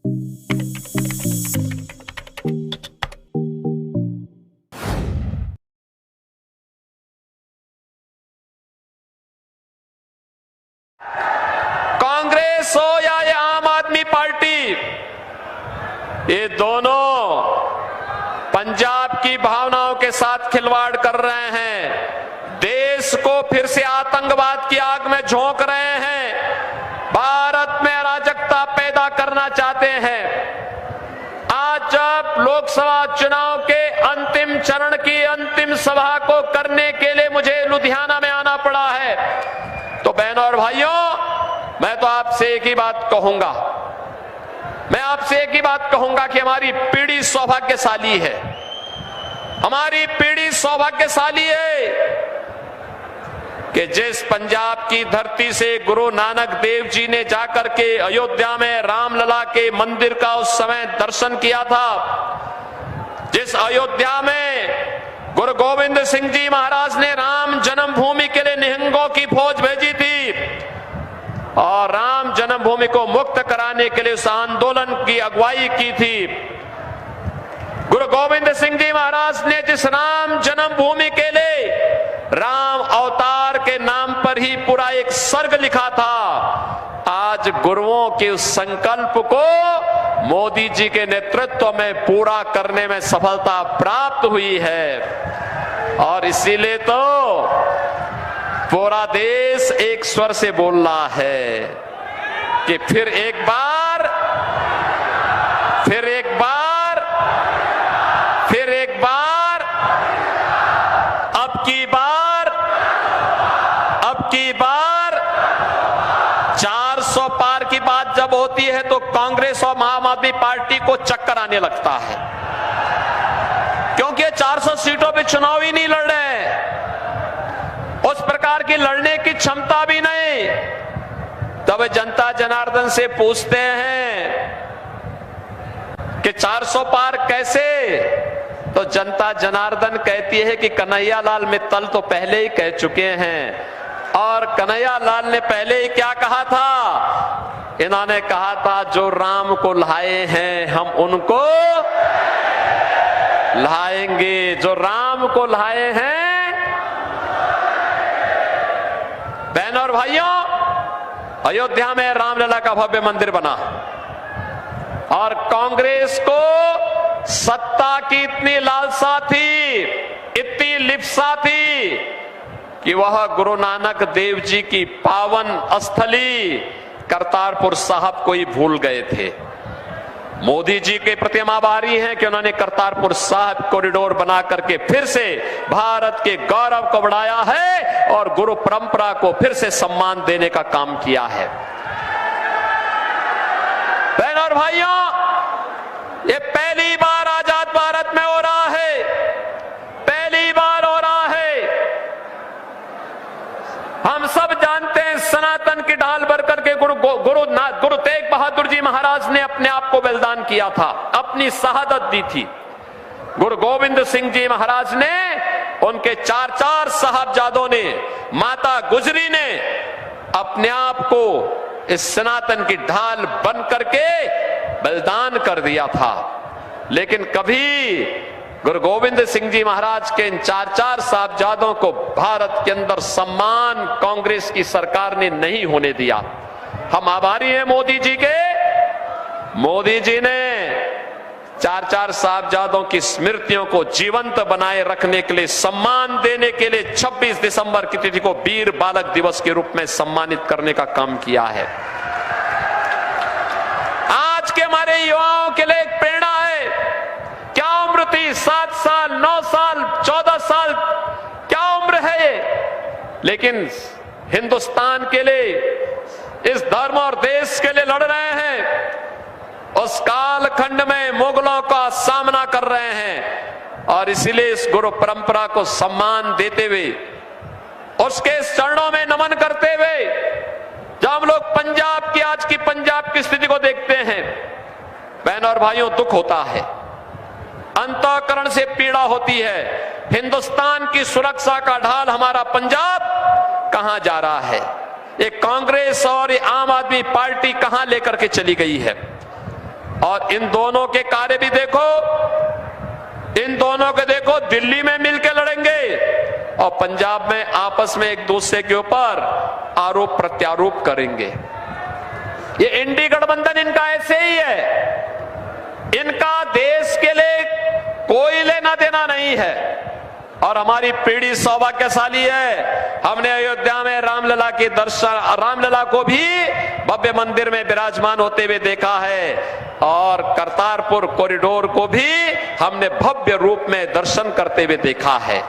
कांग्रेस हो या ये आम आदमी पार्टी, ये दोनों पंजाब की भावनाओं के साथ खिलवाड़ कर रहे हैं। देश को फिर से आतंकवाद की आग में झोंक रहे हैं। भारत में अराजकता पैदा करना चाहते हैं। आज जब लोकसभा चुनाव के अंतिम चरण की अंतिम सभा को करने के लिए मुझे लुधियाना में आना पड़ा है, तो बहनों और भाइयों, मैं तो आपसे एक ही बात कहूंगा, मैं आपसे एक ही बात कहूंगा कि हमारी पीढ़ी सौभाग्यशाली है। हमारी पीढ़ी सौभाग्यशाली है कि जिस पंजाब की धरती से गुरु नानक देव जी ने जाकर के अयोध्या में रामलला के मंदिर का उस समय दर्शन किया था, जिस अयोध्या में गुरु गोविंद सिंह जी महाराज ने राम जन्मभूमि के लिए निहंगों की फौज भेजी थी और राम जन्मभूमि को मुक्त कराने के लिए उस आंदोलन की अगुवाई की थी। गुरु गोविंद सिंह जी महाराज ने जिस राम जन्मभूमि के लिए राम अवतार के नाम पर ही पूरा एक सर्ग लिखा था, आज गुरुओं के उस संकल्प को मोदी जी के नेतृत्व में पूरा करने में सफलता प्राप्त हुई है। और इसीलिए तो पूरा देश एक स्वर से बोल रहा है कि फिर एक बार अब की बार 400 पार की बात जब होती है तो कांग्रेस और आम आदमी पार्टी को चक्कर आने लगता है, क्योंकि 400 सीटों पे चुनाव ही नहीं लड़ रहे, उस प्रकार की लड़ने की क्षमता भी नहीं। तब जनता जनार्दन से पूछते हैं कि 400 पार कैसे, तो जनता जनार्दन कहती है कि कन्हैया लाल मित्तल तो पहले ही कह चुके हैं। और कन्हैया लाल ने पहले ही क्या कहा था? इन्होंने कहा था जो राम को लाए हैं हम उनको लाएंगे, जो राम को लाए हैं। बहनों और भाइयों, अयोध्या में रामलला का भव्य मंदिर बना और कांग्रेस को सत्ता की इतनी लालसा थी, इतनी लिप्सा थी कि वह गुरु नानक देव जी की पावन स्थली करतारपुर साहब को ही भूल गए थे। मोदी जी के प्रति हम आभारी हैं कि उन्होंने करतारपुर साहब कॉरिडोर बना करके फिर से भारत के गौरव को बढ़ाया है और गुरु परंपरा को फिर से सम्मान देने का काम किया है। बहनों और भाइयों, ये पहली बार आजाद भारत में हो रहा है, पहली बार हो रहा है। हम सब जानते हैं सनातन की ढाल भर करके गुरु तेग बहादुर जी महाराज ने अपने आप को बलिदान किया था, अपनी शहादत दी थी। गुरु गोविंद सिंह जी महाराज ने, उनके 4 साहबजादों ने, माता गुजरी ने अपने आप को इस सनातन की ढाल बन करके बलिदान कर दिया था। लेकिन कभी गुरु गोविंद सिंह जी महाराज के इन 4 साहबजादों को भारत के अंदर सम्मान कांग्रेस की सरकार ने नहीं होने दिया। हम आभारी हैं मोदी जी के। मोदी जी ने 4 साहबजादों की स्मृतियों को जीवंत बनाए रखने के लिए, सम्मान देने के लिए 26 दिसंबर की तिथि को वीर बालक दिवस के रूप में सम्मानित करने का काम किया है। आज के हमारे युवाओं के लिए एक प्रेरणा है। क्या उम्र थी? 7 साल, 9 साल, 14 साल, क्या उम्र है ये? लेकिन हिंदुस्तान के लिए, इस धर्म और देश के लिए लड़ रहे हैं। उस कालखंड में मुगलों का सामना कर रहे हैं और इसीलिए इस गुरु परंपरा को सम्मान देते हुए, उसके चरणों में नमन करते हुए, जब हम लोग पंजाब की, आज की पंजाब की स्थिति को देखते हैं, बहनों और भाइयों, दुख होता है, अंतःकरण से पीड़ा होती है। हिंदुस्तान की सुरक्षा का ढाल हमारा पंजाब कहां जा रहा है? ये कांग्रेस और ये आम आदमी पार्टी कहां लेकर के चली गई है? और इन दोनों के कार्य भी देखो, इन दोनों के देखो, दिल्ली में मिलकर लड़ेंगे और पंजाब में आपस में एक दूसरे के ऊपर आरोप प्रत्यारोप करेंगे। ये इंडी गठबंधन इनका ऐसे ही है, इनका देश के लिए कोई लेना देना नहीं है। और हमारी पीढ़ी सौभाग्यशाली है, हमने अयोध्या में रामलला के दर्शन, रामलला को भी भव्य मंदिर में विराजमान होते हुए देखा है और करतारपुर कॉरिडोर को भी हमने भव्य रूप में दर्शन करते हुए देखा है।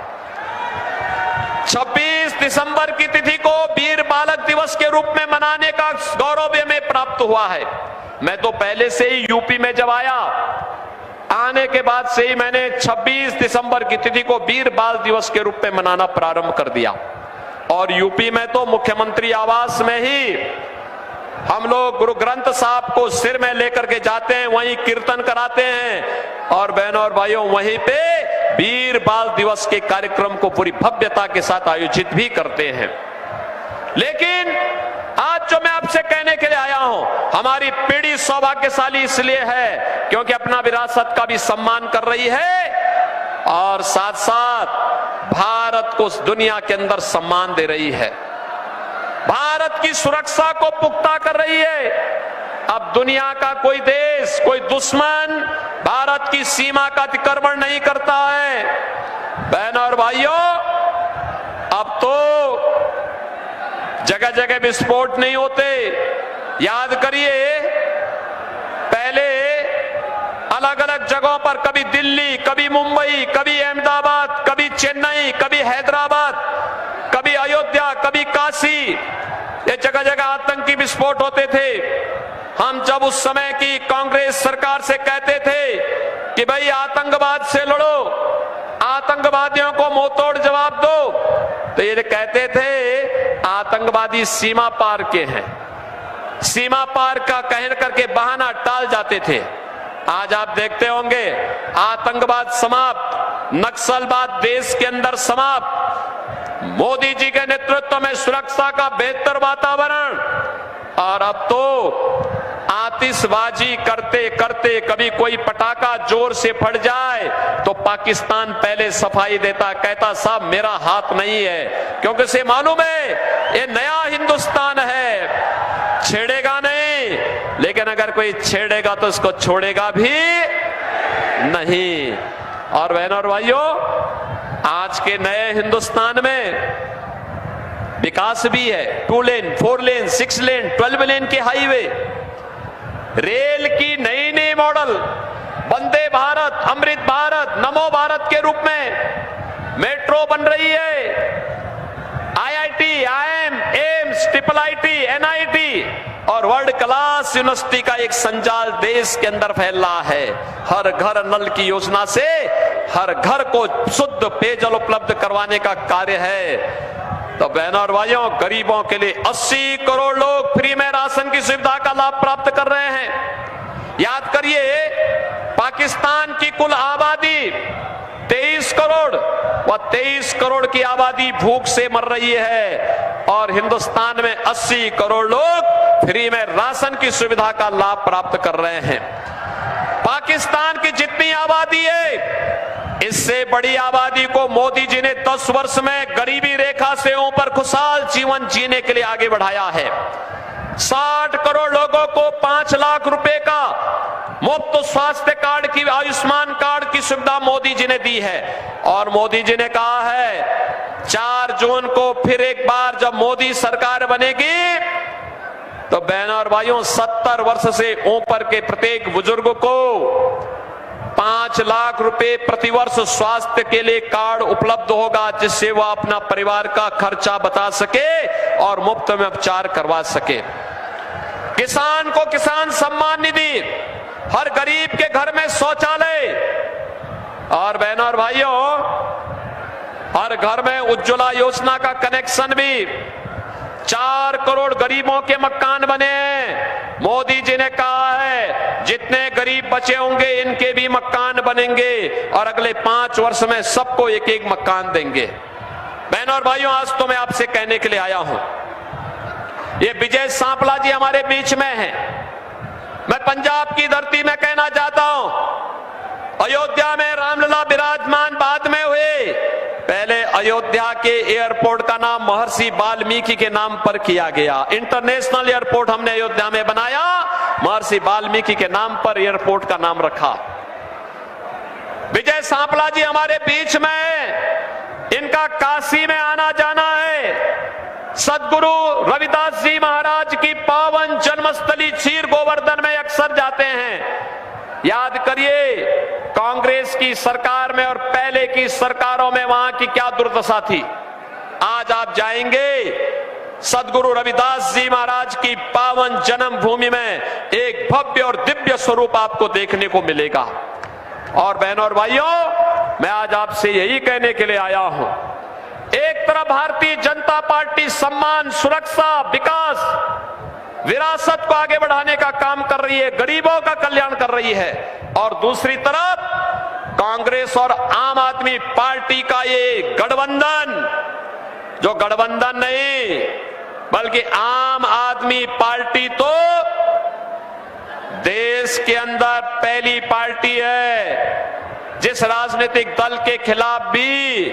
26 दिसंबर की तिथि को वीर बालक दिवस के रूप में मनाने का गौरव हमें प्राप्त हुआ है। मैं तो पहले से ही यूपी में जब आने के बाद से ही मैंने 26 दिसंबर की तिथि को वीर बाल दिवस के रूप में मनाना प्रारंभ कर दिया। और यूपी में तो मुख्यमंत्री आवास में ही हम लोग गुरु ग्रंथ साहब को सिर में लेकर के जाते हैं, वहीं कीर्तन कराते हैं और बहनों और भाइयों वहीं पे वीर बाल दिवस के कार्यक्रम को पूरी भव्यता के साथ आयोजित भी करते हैं। लेकिन आज जो मैं आपसे कहने के लिए आया हूं, हमारी पीढ़ी सौभाग्यशाली इसलिए है क्योंकि अपना विरासत का भी सम्मान कर रही है और साथ साथ भारत को दुनिया के अंदर सम्मान दे रही है, भारत की सुरक्षा को पुख्ता कर रही है। अब दुनिया का कोई देश, कोई दुश्मन भारत की सीमा का अतिक्रमण नहीं करता है। बहनों और भाइयों, अब तो जगह जगह विस्फोट नहीं होते। याद करिए, पहले अलग अलग जगहों पर कभी दिल्ली, कभी मुंबई, कभी अहमदाबाद, कभी चेन्नई, कभी हैदराबाद, कभी अयोध्या, कभी काशी, ये जगह जगह आतंकी विस्फोट होते थे। हम जब उस समय की कांग्रेस सरकार से कहते थे कि भाई आतंकवाद से लड़ो, आतंकवादियों को मुंहतोड़ जवाब दो, तो ये कहते थे आतंकवादी सीमा पार के हैं, सीमा पार का कह करके बहाना टाल जाते थे। आज आप देखते होंगे आतंकवाद समाप्त, नक्सलवाद देश के अंदर समाप्त, मोदी जी के नेतृत्व में सुरक्षा का बेहतर वातावरण, और अब तो आतिशबाजी करते करते कभी कोई पटाखा जोर से फट जाए तो पाकिस्तान पहले सफाई देता, कहता साहब मेरा हाथ नहीं है, क्योंकि उसे मालूम है ये नया हिंदुस्तान है, छेड़ेगा नहीं, लेकिन अगर कोई छेड़ेगा तो उसको छोड़ेगा भी नहीं। और बहनों और भाइयों, आज के नए हिंदुस्तान में विकास भी है, 2 लेन, 4 लेन, 6 लेन, 12 लेन के हाईवे, रेल की नई नई मॉडल, वंदे भारत, अमृत भारत, नमो भारत के रूप में मेट्रो बन रही है, IIT, IIM, AIIMS, IIIT, NIT और वर्ल्ड क्लास यूनिवर्सिटी का एक संजाल देश के अंदर फैल रहा है। हर घर नल की योजना से हर घर को शुद्ध पेयजल उपलब्ध करवाने का कार्य है। तो बहनों और भाइयों, गरीबों के लिए 80 करोड़ लोग फ्री में राशन की सुविधा का लाभ प्राप्त कर रहे हैं। याद करिए, पाकिस्तान की कुल आबादी 23 करोड़, वह 23 करोड़ की आबादी भूख से मर रही है और हिंदुस्तान में 80 करोड़ लोग फ्री में राशन की सुविधा का लाभ प्राप्त कर रहे हैं। पाकिस्तान की जितनी आबादी है, इससे बड़ी आबादी को मोदी जी ने 10 वर्ष में गरीबी रेखा से ऊपर खुशहाल जीवन जीने के लिए आगे बढ़ाया है। 60 करोड़ लोगों को 5 लाख रुपए का मुफ्त स्वास्थ्य कार्ड की, आयुष्मान कार्ड की सुविधा मोदी जी ने दी है। और मोदी जी ने कहा है 4 जून को फिर एक बार जब मोदी सरकार बनेगी तो बहनों और भाइयों 70 वर्ष से ऊपर के प्रत्येक बुजुर्ग को 5 लाख रुपए प्रतिवर्ष स्वास्थ्य के लिए कार्ड उपलब्ध होगा, जिससे वह अपना परिवार का खर्चा बता सके और मुफ्त में उपचार करवा सके। किसान को किसान सम्मान निधि, हर गरीब के घर में शौचालय, और बहनों और भाइयों हर घर में उज्ज्वला योजना का कनेक्शन भी। 4 करोड़ गरीबों के मकान बने हैं। मोदी जी ने कहा है जितने गरीब बचे होंगे इनके भी मकान बनेंगे और अगले 5 वर्ष में सबको एक एक मकान देंगे। बहनों और भाइयों, आज तो मैं आपसे कहने के लिए आया हूं, ये विजय सांपला जी हमारे बीच में हैं। मैं पंजाब की धरती में कहना चाहता हूं, अयोध्या में रामलला विराजमान बाद में हुए। पहले अयोध्या के एयरपोर्ट का नाम महर्षि वाल्मीकि के नाम पर किया गया। इंटरनेशनल एयरपोर्ट हमने अयोध्या में बनाया, महर्षि वाल्मीकि के नाम पर एयरपोर्ट का नाम रखा। विजय सांपला जी हमारे बीच में है, इनका काशी में आना जाना है। सदगुरु रविदास जी महाराज की पावन जन्मस्थली चीर गोवर्धन में अक्सर जाते हैं। याद करिए कांग्रेस की सरकार में और पहले की सरकारों में वहां की क्या दुर्दशा थी। आज आप जाएंगे सदगुरु रविदास जी महाराज की पावन जन्मभूमि में, एक भव्य और दिव्य स्वरूप आपको देखने को मिलेगा। और बहनों और भाइयों, मैं आज आपसे यही कहने के लिए आया हूं, एक तरफ भारतीय जनता पार्टी सम्मान, सुरक्षा, विकास, विरासत को आगे बढ़ाने का काम कर रही है, गरीबों का कल्याण कर रही है, और दूसरी तरफ कांग्रेस और आम आदमी पार्टी का ये गठबंधन, जो गठबंधन नहीं बल्कि आम आदमी पार्टी तो देश के अंदर पहली पार्टी है जिस राजनीतिक दल के खिलाफ भी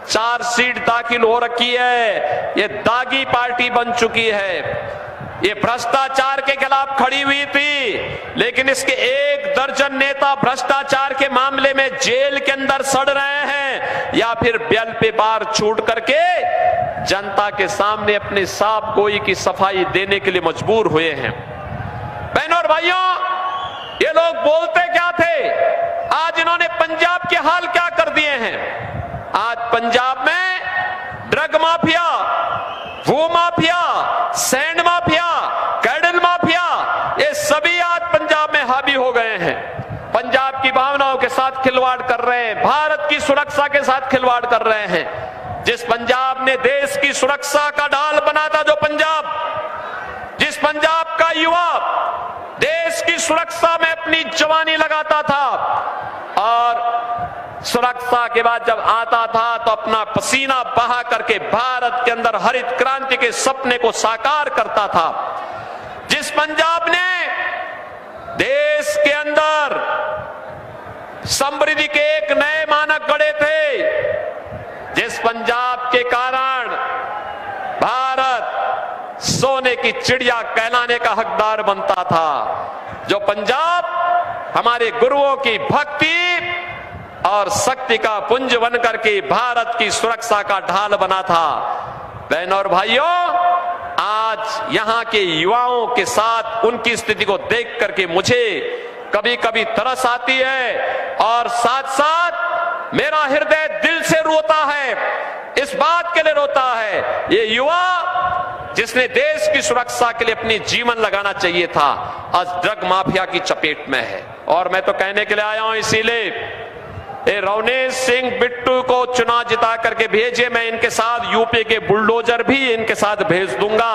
चार्जशीट दाखिल हो रखी है। ये दागी पार्टी बन चुकी है। ये भ्रष्टाचार के खिलाफ खड़ी हुई थी, लेकिन इसके 1 दर्जन नेता भ्रष्टाचार के मामले में जेल के अंदर सड़ रहे हैं या फिर बेल पे बार छूट करके जनता के सामने अपने साफ गोई की सफाई देने के लिए मजबूर हुए हैं। बहनों और भाइयों, ये लोग बोलते क्या थे, आज इन्होंने पंजाब के हाल क्या कर दिए हैं। आज पंजाब में ड्रग माफिया, भू mafia, sand mafia, cattle mafia, ये सभी आज पंजाब में हावी हो गए हैं। पंजाब की भावनाओं के साथ खिलवाड़ कर रहे हैं, भारत की सुरक्षा के साथ खिलवाड़ कर रहे हैं। जिस पंजाब ने देश की सुरक्षा का ढाल बना था, जो पंजाब, जिस पंजाब का युवा देश की सुरक्षा में अपनी जवानी लगाता था और सुरक्षा के बाद जब आता था तो अपना पसीना बहा करके भारत के अंदर हरित क्रांति के सपने को साकार करता था, जिस पंजाब ने देश के अंदर समृद्धि के एक नए मानक गढ़े थे, जिस पंजाब के कारण भारत सोने की चिड़िया कहलाने का हकदार बनता था, जो पंजाब हमारे गुरुओं की भक्ति और शक्ति का पुंज बनकर के भारत की सुरक्षा का ढाल बना था। बहनों और भाइयों, आज यहां के युवाओं के साथ उनकी स्थिति को देख करके मुझे कभी कभी तरस आती है और साथ साथ मेरा हृदय दिल से रोता है। इस बात के लिए रोता है, ये युवा जिसने देश की सुरक्षा के लिए अपनी जीवन लगाना चाहिए था, आज ड्रग माफिया की चपेट में है। और मैं तो कहने के लिए आया हूं, इसीलिए रवनीश सिंह बिट्टू को चुनाव जिता करके भेजे, मैं इनके साथ यूपी के बुलडोजर भी इनके साथ भेज दूंगा,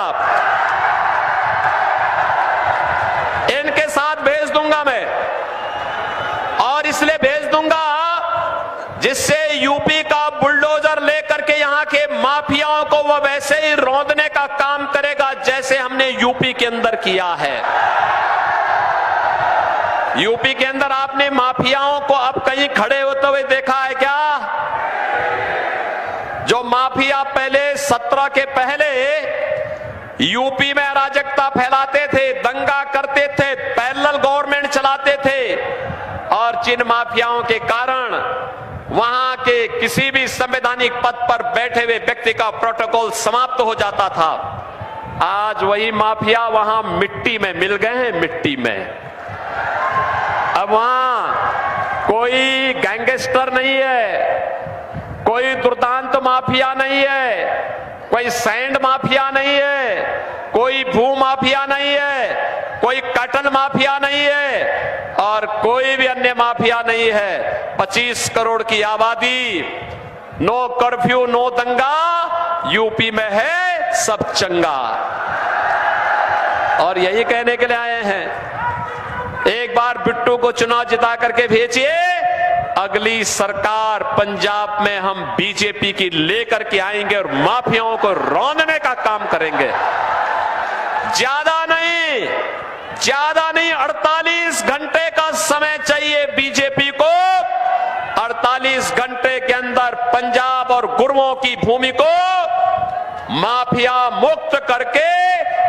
इनके साथ भेज दूंगा मैं। और इसलिए भेज दूंगा जिससे यूपी का बुलडोजर लेकर के यहां के माफियाओं को वो वैसे ही रौंदने का काम करेगा जैसे हमने यूपी के अंदर किया है। यूपी के अंदर आपने माफियाओं को अब कहीं खड़े होते हुए देखा है क्या? जो माफिया पहले 17 के पहले यूपी में अराजकता फैलाते थे, दंगा करते थे, पैरेलल गवर्नमेंट चलाते थे, और जिन माफियाओं के कारण वहां के किसी भी संवैधानिक पद पर बैठे हुए व्यक्ति का प्रोटोकॉल समाप्त हो जाता था, आज वही माफिया वहां मिट्टी में मिल गए हैं, मिट्टी में। अब वहां कोई गैंगस्टर नहीं है, कोई दुर्दांत माफिया नहीं है, कोई सैंड माफिया नहीं है, कोई भू माफिया नहीं है, कोई कटन माफिया नहीं है, और कोई भी अन्य माफिया नहीं है। 25 करोड़ की आबादी, नो कर्फ्यू, नो दंगा, यूपी में है सब चंगा। और यही कहने के लिए आए हैं, एक बार बिट्टू को चुनाव जिता करके भेजिए, अगली सरकार पंजाब में हम बीजेपी की लेकर के आएंगे और माफियाओं को रौंदने का काम करेंगे। ज्यादा नहीं, ज्यादा नहीं, 48 घंटे का समय चाहिए बीजेपी को। 48 घंटे के अंदर पंजाब और गुरुओं की भूमि को माफिया मुक्त करके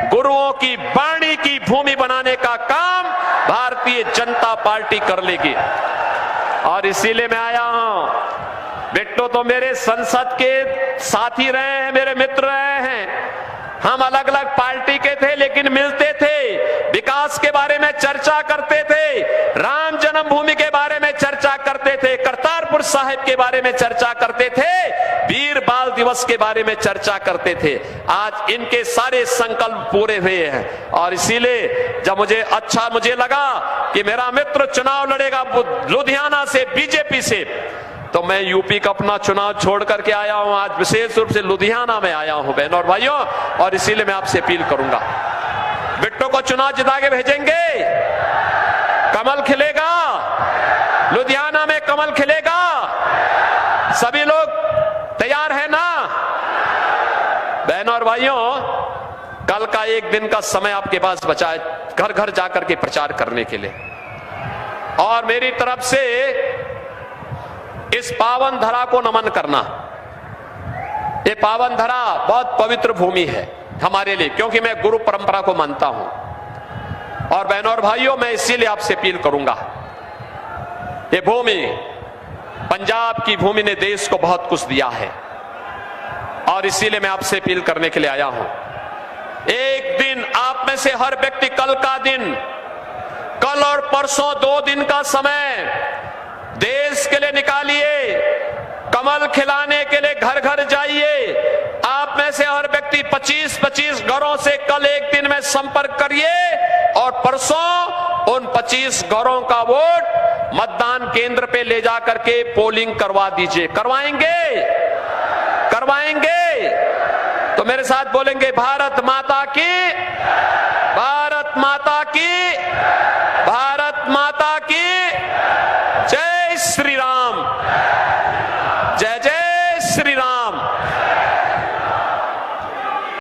गुरुओं की वाणी की भूमि बनाने का काम भारतीय जनता पार्टी कर लेगी। और इसीलिए मैं आया हूं। बिट्टू तो मेरे संसद के साथी रहे हैं, मेरे मित्र रहे हैं। हम अलग अलग पार्टी के थे लेकिन मिलते थे, विकास के बारे में चर्चा करते थे, राम जन्मभूमि के बारे में चर्चा करते थे, करतारपुर साहिब के बारे में चर्चा करते थे, वीर बाल दिवस के बारे में चर्चा करते थे। आज इनके सारे संकल्प पूरे हुए हैं। और इसीलिए जब मुझे लगा कि मेरा मित्र चुनाव लड़ेगा लुधियाना से, बीजेपी से, तो मैं यूपी का अपना चुनाव छोड़ करके आया हूं। आज विशेष रूप से लुधियाना में आया हूं बहनों और भाइयों। और इसीलिए मैं आपसे अपील करूंगा, बिट्टू को चुनाव जिता के भेजेंगे, कमल खिलेगा, लुधियाना में कमल खिलेगा। सभी लोग तैयार है ना बहनों और भाइयों? कल का एक दिन का समय आपके पास बचा है घर घर जाकर के प्रचार करने के लिए। और मेरी तरफ से इस पावन धरा को नमन करना। ये पावन धरा बहुत पवित्र भूमि है हमारे लिए, क्योंकि मैं गुरु परंपरा को मानता हूं। और बहनों और भाइयों, मैं इसीलिए आपसे अपील करूंगा, ये भूमि, पंजाब की भूमि ने देश को बहुत कुछ दिया है। और इसीलिए मैं आपसे अपील करने के लिए आया हूं। एक दिन आप में से हर व्यक्ति कल का दिन, कल और परसों 2 दिन का समय देश के लिए निकालिए, कमल खिलाने के लिए घर घर जाइए। आप में से हर व्यक्ति 25-25 घरों से कल एक दिन में संपर्क करिए और परसों उन 25 घरों का वोट मतदान केंद्र पे ले जा करके पोलिंग करवा दीजिए। करवाएंगे तो मेरे साथ बोलेंगे, भारत माता की